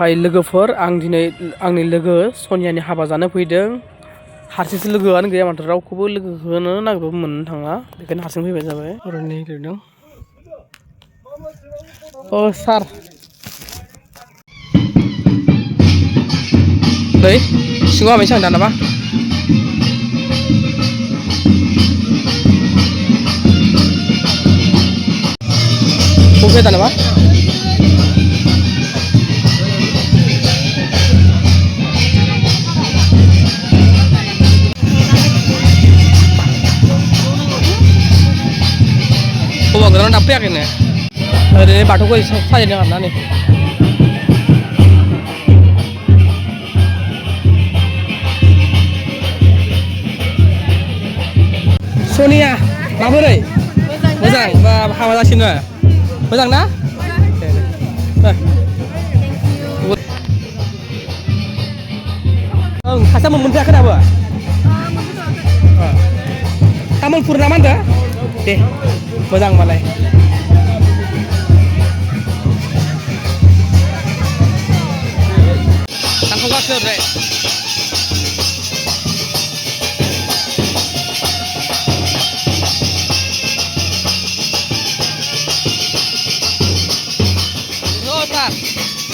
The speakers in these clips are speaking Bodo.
ओमफ्राय लोगोफोर आं दिनै आंनि लोगो सनियानि हाबा जानो फैदों हारसिंसो लोगोआनो गैया माथो रावखौबो लोगोखौनो नागिरबाबो मोननो थांला बेखायनो हारसिं फैबाय जाबाय ओरैनो लिरदों अ सार नै सिङाव हाबैसै आं दानाबा बबे दानाबा हौवा गोदाना दाबो फैयाखैनो ओरैनो बाथौखौ साजायदों आरोना नै सनिया माबोरै मोजां बा हाबा जासिनो मोजां ना ओं सासेया मोनफैयाखै दाबो तामुलपुर ना मा होनदों दे मोजां मालाय थांखांगासिनो ओमफ्राय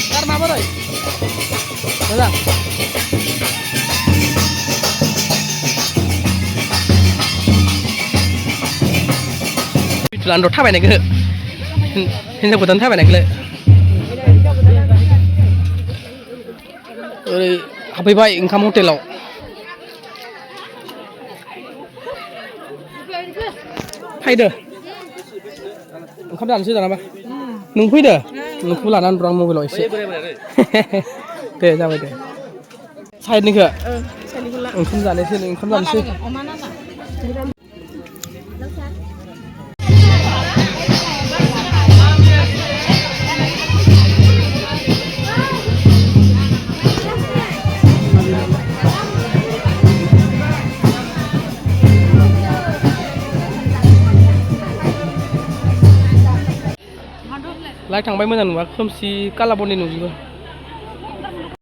सार माबोरै मोजां बिथुलानथ' थाबायनायखौ हिनजाव गोदान थाबायनायखौलाय ओरै हाबफैबाय ओंखाम हटेलाव फैदो ओंखाम जानोसै दानाबा नों फैदो नोंखौ लानानै दं मबाइलाव एसे दे जाबाय दे साइडनिखौ ओंखाम जानोसै ओंखाम जानोसै लाइट थांबाय मोजां नुवा खोमसि काला बन्द नुजोबो